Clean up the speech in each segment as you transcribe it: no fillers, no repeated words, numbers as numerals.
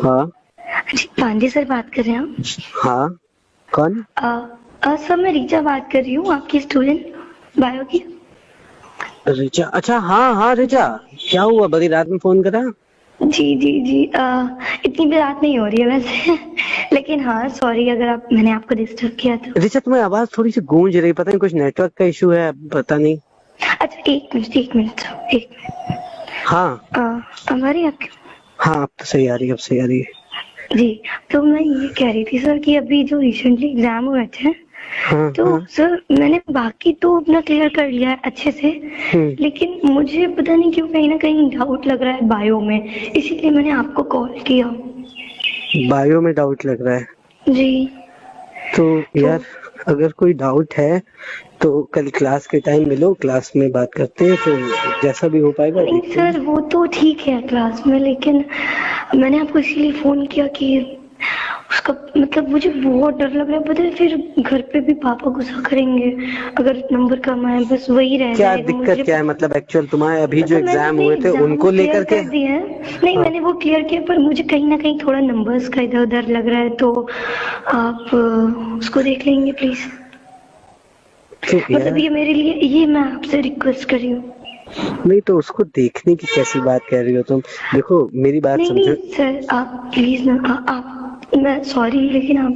हाँ जी पांडे सर बात कर रहे हैं आप? हाँ, कौन? सर मैं रीचा बात कर रही हूँ, आपकी स्टूडेंट बायो की। रिचा? अच्छा हाँ हाँ रिचा, क्या हुआ, बड़ी रात में फोन करा? जी जी जी, इतनी भी रात नहीं हो रही है वैसे लेकिन हाँ सॉरी अगर मैंने आपको डिस्टर्ब किया तो। रिचा तुम्हारी आवाज थोड़ी सी गूंज रही, पता नहीं कुछ नेटवर्क का इशू है, पता नहीं। अच्छा एक मिनट एक मिनट एक मिनट। हाँ हमारी आपकी। हाँ, अब तो सही आ रही है, अब सही आ रही है। जी, तो मैं ये कह रही थी सर कि अभी जो रिसेंटली एग्जाम हुए थे हाँ तो हाँ। सर मैंने बाकी तो अपना क्लियर कर लिया है अच्छे से, लेकिन मुझे पता नहीं क्यों कहीं ना कहीं डाउट लग रहा है बायो में, इसीलिए मैंने आपको कॉल किया। बायो में डाउट लग रहा है? जी तो यार अगर कोई डाउट है तो कल क्लास के टाइम मिलो, क्लास में बात करते हैं, फिर जैसा भी हो पाएगा नहीं देखते सर हैं। वो तो ठीक है क्लास में, लेकिन मैंने आपको इसीलिए फोन किया कि उसका मतलब मुझे बहुत डर लग रहा है, पता है फिर घर पे भी पापा गुस्सा करेंगे अगर नंबर कम आए, बस वही रह क्या जाएगा दिक्कत मुझे। क्या है, मतलब एक्चुअल तुम्हारे अभी जो मतलब मैंने एग्जाम अपने हुए थे एग्जाम उनको क्लियर लेकर के? कर दिए हैं, नहीं हाँ। मैंने वो क्लियर किया, पर मुझे कहीं ना कहीं थोड़ा नंबर्स का इधर उधर लग रहा है, तो आप उसको देख लेंगे प्लीज। तो मतलब यार ये मेरे लिए, ये मैं आपसे रिक्वेस्ट कर रही हूँ। नहीं, तो उसको देखने की कैसी बात कह रही हो तुम? देखो मेरी बात नहीं समझो। नहीं सर आप प्लीज ना, आप मैं सॉरी लेकिन आप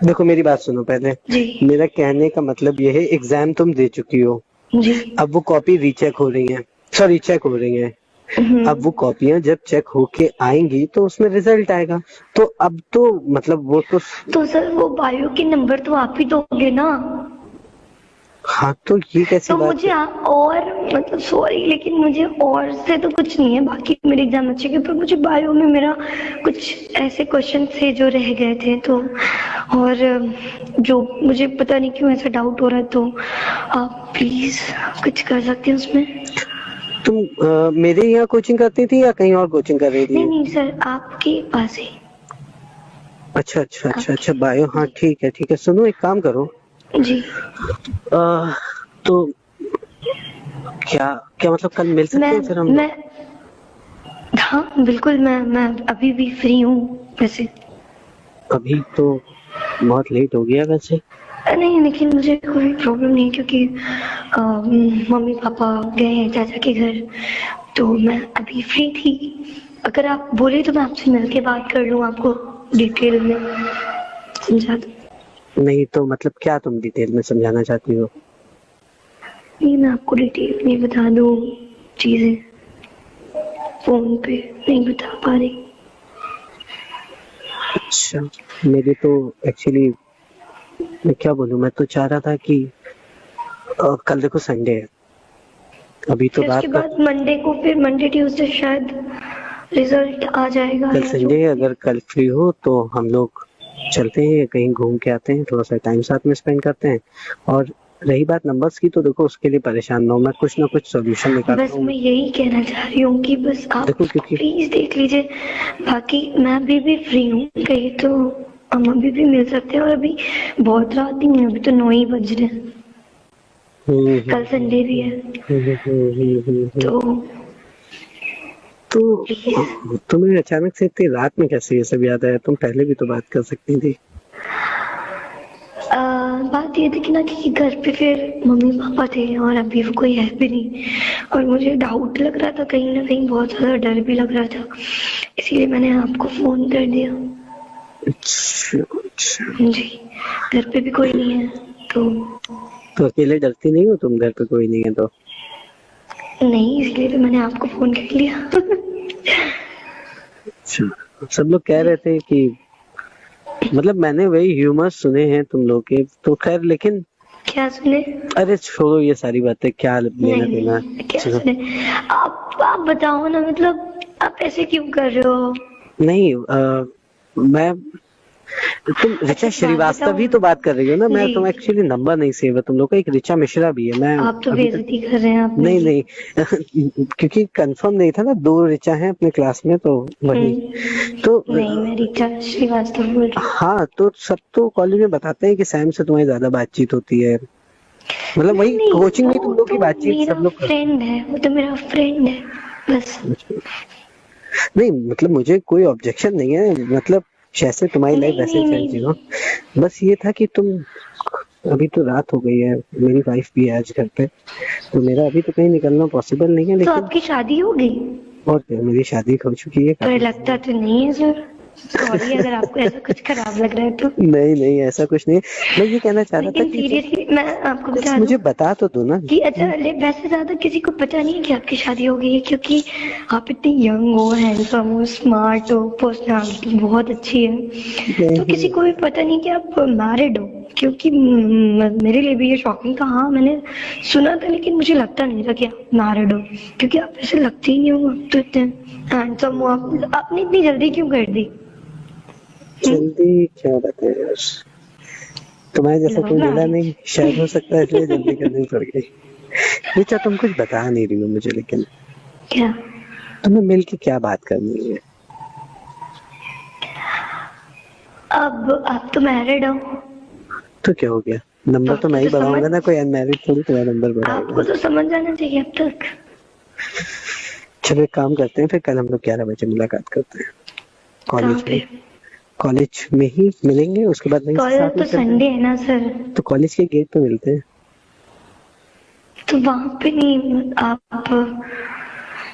देखो मेरी बात सुनो पहले। जी मेरा कहने का मतलब ये है, एग्जाम तुम दे चुकी हो, जी। अब वो कॉपी रीचेक हो रही है, सॉरी चेक हो रही है। अब वो कॉपियां जब चेक होके आएंगी तो उसमें रिजल्ट आएगा। तो अब तो मतलब वो तो सर वो बायो के नंबर तो आप ही दोगे ना? हाँ, तो ये कैसी तो बात मुझे है? और मतलब सॉरी लेकिन मुझे और से तो कुछ नहीं है, बाकी मेरे एग्जाम अच्छे गए, पर मुझे बायो में मेरा कुछ ऐसे क्वेश्चन थे जो रह गए थे, तो और जो मुझे पता नहीं क्यों ऐसा डाउट हो रहा है, तो आप प्लीज कुछ कर सकते हैं उसमें? तुम मेरे यहाँ कोचिंग करती थी या कहीं और कोचिंग कर रही नहीं थी? नहीं सर आपके पास ही। अच्छा अच्छा अच्छा अच्छा, आपके बायो, हाँ जी ठीक है ठीक है। सुनो एक काम करो, जी। आ, तो क्या क्या मतलब कल मिल सकते मैं हैं फिर हम लोग? मैं हाँ बिल्कुल, मैं अभी भी फ्री हूँ वैसे। अभी तो बहुत लेट हो गया वैसे। नहीं लेकिन मुझे कोई प्रॉब्लम नहीं, क्योंकि मम्मी पापा गए हैं चाचा के घर, तो मैं अभी फ्री थी। अगर आप बोले तो मैं आपसे मिल के बात कर लूँ, आपको डिटेल में समझा दूँ। नहीं तो मतलब क्या तुम डिटेल में समझाना चाहती हो? नहीं मैं आपको डिटेल में बता दूँ चीजें, फोन पे नहीं बता पा रही। अच्छा, मेरे तो एक्चुअली मैं क्या बोलूं, मैं तो चाह रहा था कि कल देखो संडे है, अभी तो फिर उसके रात का। बाद मंडे को, फिर मंडे ट्यूसडे शायद रिजल्ट आ जाएगा कल या जो संडे है, भी। अगर कल फ्री हो तो हम लोग चलते हैं, कहीं घूम के आते हैं, थोड़ा सा टाइम साथ में स्पेंड करते हैं। और रही बात नंबर्स की, तो देखो उसके लिए परेशान ना हो, मैं कुछ ना कुछ सोल्यूशन निकालता बस हूँ। मैं यही कहना चाह रही हूँ कि बस आप देखो उसको क्योंकि प्लीज देख लीजिए, बाकी मैं अभी भी फ्री हूँ, कहीं तो हम अभी भी मिल सकते हैं, और अभी बहुत रात नहीं है, अभी तो 9 ही बज रहे हैं, हम्म कल हम्म संडे भी है, हम्म। तो तो प्लीज। तुम्हें अचानक से इतनी रात में कैसे ये सब याद आया? तुम पहले भी तो बात कर सकती थी। बात ये थी कि ना कि घर पे फिर मम्मी पापा थे और अभी वो कोई है भी नहीं, और मुझे डाउट लग रहा था कहीं ना कहीं, बहुत ज्यादा डर भी लग रहा था, इसीलिए मैंने आपको फोन कर दिया। अच्छा अच्छा। जी, घर पे भी कोई नहीं है तो। तो अकेले डरती नहीं हो तुम, घर पे कोई नहीं है तो? नहीं इसलिए तो मैंने आपको फोन कर लिया अच्छा, सब लोग कह जी। रहे थे कि मतलब मैंने वही ह्यूमर सुने हैं तुम लोग के, तो खैर लेकिन क्या सुने? अरे छोड़ो ये सारी बातें, क्या लेना नहीं देना। नहीं क्या चलो। सुने? आप बताओ ना, मतलब आप ऐसे क्यों कर रहे हो? नहीं मैं, तुम ऋचा अच्छा एक बात श्रीवास्तव बताओ। ही तो बात कर रही हो ना? मैं जी तुम जी, एक्चुअली नंबर नहीं सेव है तुम लोग का, एक ऋचा मिश्रा भी है, मैं आप तो अभी तक। बेइज्जती कर रहे हैं आप नहीं मेरी। नहीं क्योंकि कंफर्म नहीं था ना, 2 ऋचा हैं अपने क्लास में, तो वही। तो नहीं मैं रीचा श्रीवास्तव बोल रही हूँ। हाँ, तो सब तो कॉलेज में बताते हैं कि सैम से तुम्हारी ज्यादा बातचीत होती है, मतलब नहीं वही नहीं कोचिंग में तुम वो लोग की तो बातचीत मेरा सब लोग करते फ्रेंड है, वो तो मेरा फ्रेंड है बस। हैं। नहीं मतलब मुझे कोई ऑब्जेक्शन नहीं है, मतलब जैसे तुम्हारी लाइफ नहीं, वैसे नहीं, चल रही हो। बस ये था कि तुम, अभी तो रात हो गई है, मेरी वाइफ भी है आज घर पे, तो मेरा अभी तो कहीं निकलना पॉसिबल नहीं है, तो लेकिन आपकी शादी हो गई? और क्या, मेरी शादी हो चुकी है पर काफी। लगता तो नहीं है सर, सॉरी अगर आपको ऐसा कुछ खराब लग रहा है तो। नहीं नहीं ऐसा कुछ नहीं, मैं ये कहना चाह रहा था लेकिन कि सीरियसली मैं आपको कुछ बता मुझे दूं बता तो दो ना। कि अच्छा वैसे ज्यादा किसी को पता नहीं है कि आपकी शादी हो गई है, क्योंकि आप इतने यंग हो, हैंडसम हो, स्मार्ट हो, पर्सनालिटी बहुत अच्छी है, तो किसी को भी पता नहीं कि आप मैरिड हो। क्योंकि मेरे लिए भी ये शॉकिंग था, हाँ मैंने सुना था लेकिन मुझे लगता नहीं था कि आप मैरिड हो, क्योंकि आप ऐसे लगते ही नहीं हो, आप तो इतने हैंडसम हो। आपने इतनी जल्दी क्यों कर दी? जल्दी क्या बताएं यार, तुम्हारे जैसा कोई मिला नहीं, शायद हो सकता है इसलिए जल्दी करनी पड़ गई। बेचा तुम कुछ बता नहीं रही हो मुझे, लेकिन क्या तुम्हें मिल के क्या बात करनी है? अब आप तो मैरिड हो, तो क्या हो गया, नंबर तो मैं ही बढ़ाऊंगा ना, कोई अनमैरिड थोड़ी तुम्हारा नंबर आपको बढ़ाएगा। तो समझ जाना चाहिए अब तक। चलो एक काम करते हैं, फिर कल हम लोग 11 बजे मुलाकात करते हैं कॉलेज में। कॉलेज में ही मिलेंगे, उसके बाद नहीं कॉलेज तो संडे है ना सर, तो कॉलेज के गेट पे मिलते हैं। तो वहां पे नहीं आप,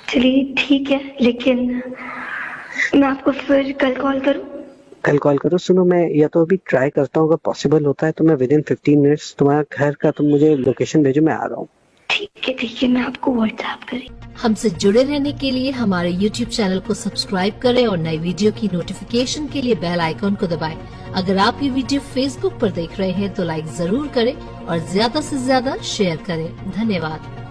चलिए ठीक है, लेकिन मैं आपको फिर कल कॉल करूं? कल कॉल करो। सुनो, मैं या तो अभी ट्राई करता हूँ, अगर पॉसिबल होता है तो मैं विदिन 15 मिनट्स तुम्हारा घर का, तुम मुझे लोकेशन भेजो, मैं आ रहा हूँ। ठीक है, मैं आपको व्हाट्सएप करी। हमसे जुड़े रहने के लिए हमारे YouTube चैनल को सब्सक्राइब करें और नई वीडियो की नोटिफिकेशन के लिए बेल आइकॉन को दबाएं। अगर आप ये वीडियो Facebook पर देख रहे हैं तो लाइक जरूर करें और ज्यादा से ज्यादा शेयर करें। धन्यवाद।